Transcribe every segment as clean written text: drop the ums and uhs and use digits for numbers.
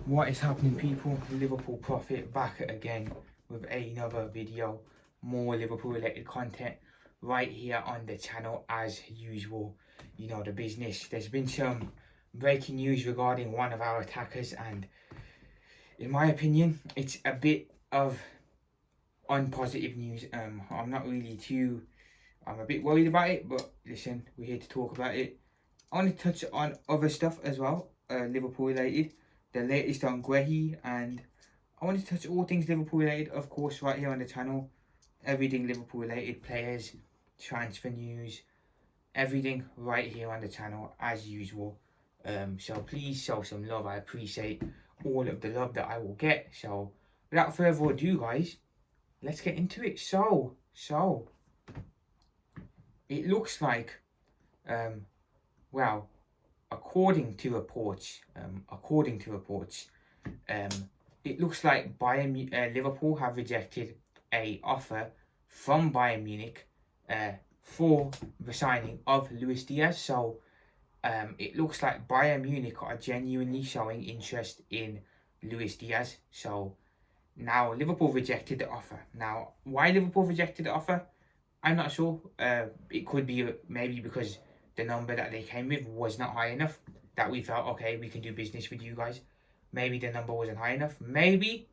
What is happening, people? Liverpool Prophet back again with another video, more Liverpool related content right here on the channel as usual. You know the business. There's been some breaking news regarding one of our attackers, and in my opinion, it's a bit of unpositive news. I'm not really too. I'm a bit worried about it, but listen, we're here to talk about it. I want to touch on other stuff as well, Liverpool related. The latest on Guehi, and I want to touch all things Liverpool related, of course, right here on the channel. Everything Liverpool related, players, transfer news, everything right here on the channel as usual. So please show some love. I appreciate all of the love that I will get. So without further ado, guys, let's get into it. So it looks like, well, according to reports, it looks like Liverpool have rejected a offer from Bayern Munich for the signing of Luis Diaz. So it looks like Bayern Munich are genuinely showing interest in Luis Diaz. So now Liverpool rejected the offer. Now, why Liverpool rejected the offer, I'm not sure. It could be maybe because the number that they came with was not high enough, that we felt, okay, we can do business with you guys. Maybe the number wasn't high enough. Maybe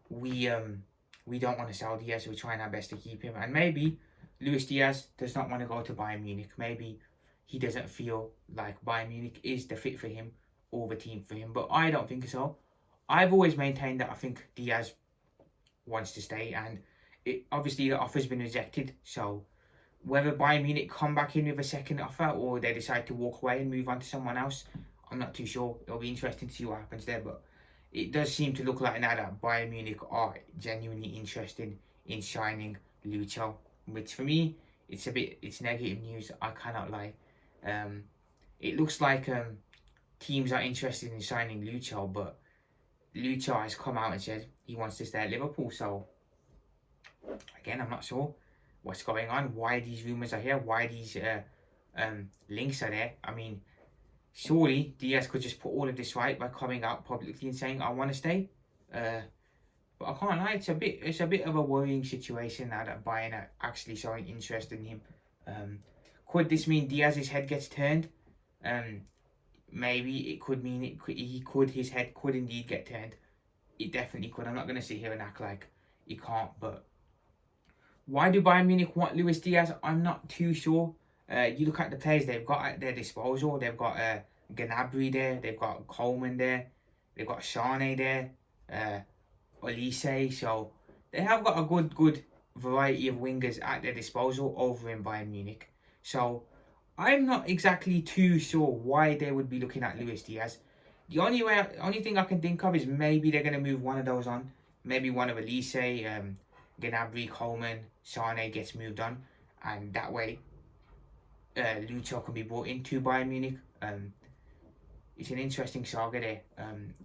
we don't want to sell Diaz, so we're trying our best to keep him. And maybe Luis Diaz does not want to go to Bayern Munich. Maybe he doesn't feel like Bayern Munich is the fit for him or the team for him. But I don't think so. I've always maintained that I think Diaz wants to stay, and obviously the offer's been rejected. So whether Bayern Munich come back in with a second offer or they decide to walk away and move on to someone else, I'm not too sure. It'll be interesting to see what happens there. But it does seem to look like now that Bayern Munich are genuinely interested in signing Lucho, which for me, it's negative news. I cannot lie. It looks like teams are interested in signing Lucho, but Lucho has come out and said he wants to stay at Liverpool. So again, I'm not sure what's going on, why these rumours are here, why these links are there. I mean, surely Diaz could just put all of this right by coming out publicly and saying, I want to stay. But I can't lie, it's a bit of a worrying situation now that Bayern are actually showing interest in him. Could this mean Diaz's head gets turned? Maybe it could mean his head could indeed get turned. It definitely could. I'm not going to sit here and act like he can't, but why do Bayern Munich want Luis Diaz? I'm not too sure. You look at the players they've got at their disposal. They've got Gnabry there. They've got Coleman there. They've got Sane there. Olise. So they have got a good variety of wingers at their disposal over in Bayern Munich. So I'm not exactly too sure why they would be looking at Luis Diaz. The only thing I can think of is maybe they're going to move one of those on. Maybe one of Olise, Gnabry, Coleman, Sane gets moved on, and that way Lucho can be brought into Bayern Munich. It's an interesting saga there.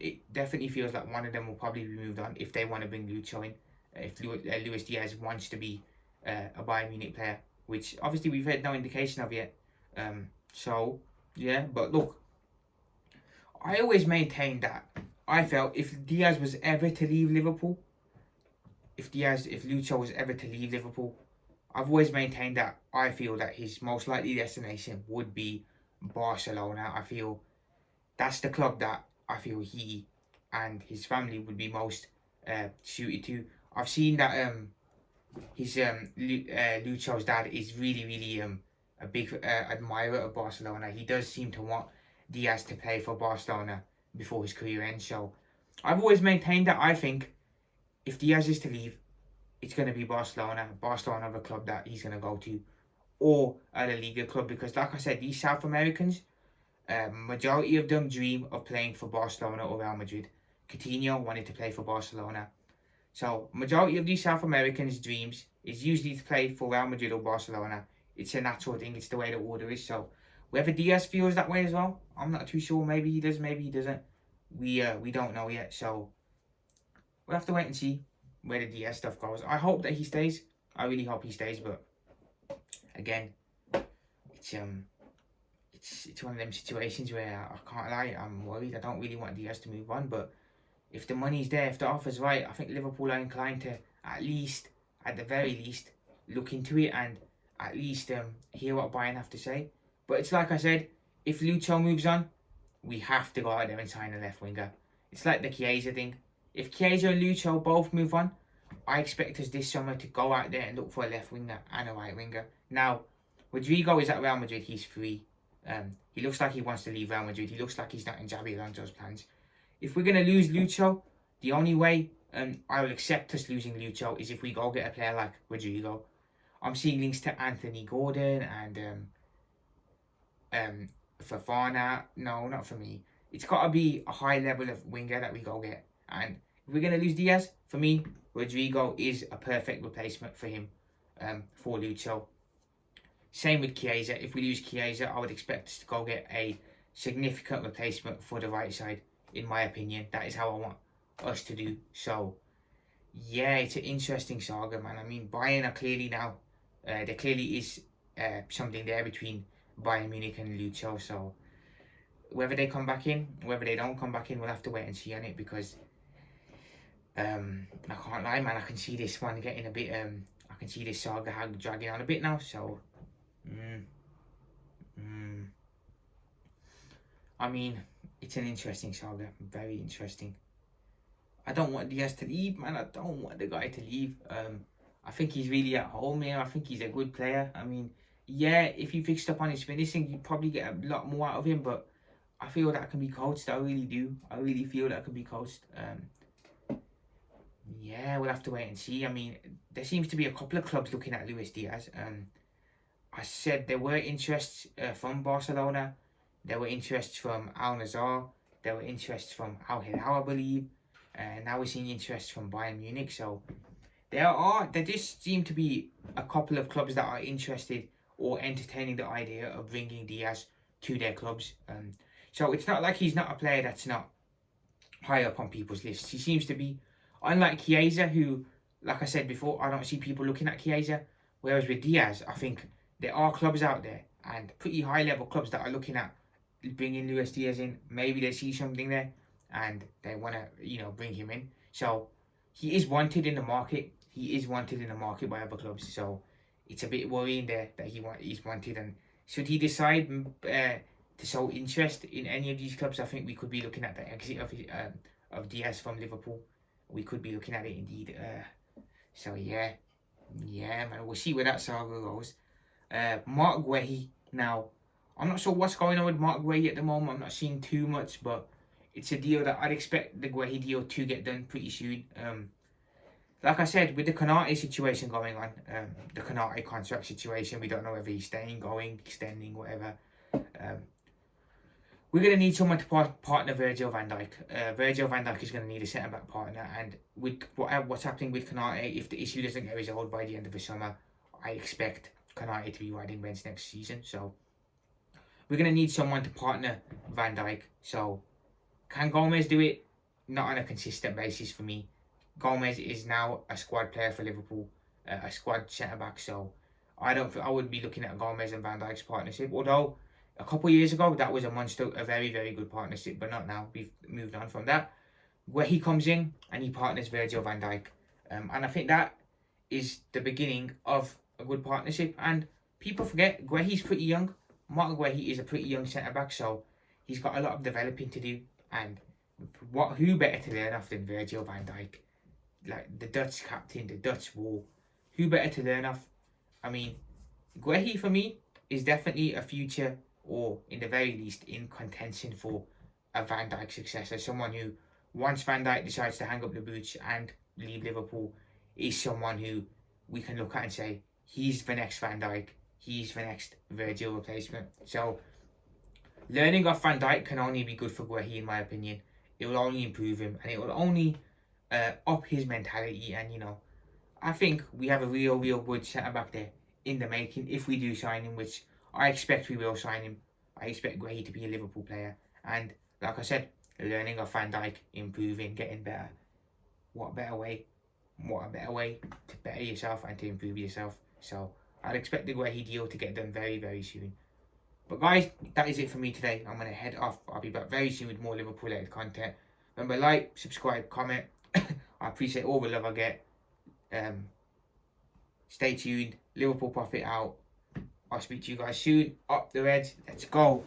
It definitely feels like one of them will probably be moved on if they want to bring Lucho in. If Luis Diaz wants to be a Bayern Munich player, which obviously we've had no indication of yet. So yeah, but look, I always maintained that I felt if Diaz was ever to leave Liverpool, if Lucho was ever to leave Liverpool, I've always maintained that I feel that his most likely destination would be Barcelona. I feel that's the club that I feel he and his family would be most suited to. I've seen that Lucho's dad is really a big admirer of Barcelona. He does seem to want Diaz to play for Barcelona before his career ends. So I've always maintained that I think if Diaz is to leave, it's going to be Barcelona. Barcelona, the club that he's going to go to, or a La Liga club, because like I said, these South Americans, majority of them dream of playing for Barcelona or Real Madrid. Coutinho wanted to play for Barcelona. So majority of these South Americans' dreams is usually to play for Real Madrid or Barcelona. It's a natural thing. It's the way the order is. So whether Diaz feels that way as well, I'm not too sure. Maybe he does, maybe he doesn't. We don't know yet. So we'll have to wait and see where the Diaz stuff goes. I hope that he stays. I really hope he stays. But again, it's it's one of them situations where I can't lie, I'm worried. I don't really want Diaz to move on, but if the money's there, if the offer's right, I think Liverpool are inclined to at the very least, look into it and at least hear what Bayern have to say. But it's like I said, if Lucho moves on, we have to go out there and sign a left winger. It's like the Chiesa thing. If Chiesa and Lucho both move on, I expect us this summer to go out there and look for a left winger and a right winger. Now, Rodrigo is at Real Madrid. He's free. He looks like he wants to leave Real Madrid. He looks like he's not in Xabi Alonso's plans. If we're going to lose Lucho, the only way I will accept us losing Lucho is if we go get a player like Rodrigo. I'm seeing links to Anthony Gordon and Fofana. No, not for me. It's got to be a high level of winger that we go get. And if we're going to lose Diaz, for me, Rodrigo is a perfect replacement for him, for Lucho. Same with Chiesa. If we lose Chiesa, I would expect us to go get a significant replacement for the right side, in my opinion. That is how I want us to do. So, yeah, it's an interesting saga, man. I mean, Bayern are clearly now, there clearly is something there between Bayern Munich and Lucho. So, whether they come back in, whether they don't come back in, we'll have to wait and see on it, because I can't lie, man. I can see this one getting a bit, I can see this saga dragging on a bit now. So, I mean, it's an interesting saga, very interesting. I don't want Diaz to leave, man. I don't want the guy to leave. I think he's really at home here. I think he's a good player. I mean, yeah, if you fixed up on his finishing, you'd probably get a lot more out of him, but I feel that can be coached. I really do. I really feel that can be coached. Yeah, we'll have to wait and see. I mean, there seems to be a couple of clubs looking at Luis Diaz. I said there were interests from Barcelona. There were interests from Al Nassr. There were interests from Al Hilal, I believe. Now we're seeing interest from Bayern Munich. So there just seem to be a couple of clubs that are interested or entertaining the idea of bringing Diaz to their clubs. So it's not like he's not a player that's not high up on people's lists. He seems to be, unlike Chiesa, who, like I said before, I don't see people looking at Chiesa. Whereas with Diaz, I think there are clubs out there, and pretty high level clubs, that are looking at bringing Luis Diaz in. Maybe they see something there and they want to, bring him in. So he is wanted in the market. He is wanted in the market by other clubs. So it's a bit worrying there that he's wanted. And should he decide to show interest in any of these clubs, I think we could be looking at the exit of Diaz from Liverpool. We could be looking at it indeed. So yeah, man, we'll see where that saga goes. Mark Guehi, now, I'm not sure what's going on with Mark Guehi at the moment. I'm not seeing too much, but it's a deal that I'd expect the Guehi deal to get done pretty soon. Like I said, with the Konate situation going on, the Konate contract situation, we don't know whether he's staying, going, extending, whatever. We're going to need someone to partner Virgil van Dijk. Virgil van Dijk is going to need a centre-back partner, and with what's happening with Konate, if the issue doesn't get resolved by the end of the summer, I expect Konate to be riding bench next season. So we're going to need someone to partner Van Dijk. So can Gomez do it? Not on a consistent basis for me. Gomez is now a squad player for Liverpool, a squad centre-back. So I wouldn't be looking at Gomez and Van Dijk's partnership. Although a couple of years ago, that was a very, very good partnership, but not now. We've moved on from that. Where he comes in and he partners Virgil van Dijk. And I think that is the beginning of a good partnership. And people forget, Guehi's pretty young. Mark Guehi is a pretty young centre-back, so he's got a lot of developing to do. And who better to learn off than Virgil van Dijk? Like the Dutch captain, the Dutch wall. Who better to learn off? I mean, Guehi for me is definitely a future, or in the very least in contention for a Van Dijk successor. Someone who, once Van Dijk decides to hang up the boots and leave Liverpool, is someone who we can look at and say, he's the next Van Dijk, he's the next Virgil replacement. So learning off Van Dijk can only be good for Guehi, in my opinion. It will only improve him, and it will only up his mentality. And I think we have a real good centre back there in the making if we do sign him, which I expect we will sign him. I expect Guehi to be a Liverpool player. And like I said, learning off Van Dijk, improving, getting better. What a better way to better yourself and to improve yourself. So I'd expect the Guehi deal to get done very, very soon. But guys, that is it for me today. I'm going to head off. I'll be back very soon with more Liverpool related content. Remember, like, subscribe, comment. I appreciate all the love I get. Stay tuned. Liverpool profit out. I'll speak to you guys soon. Up the Reds. Let's go.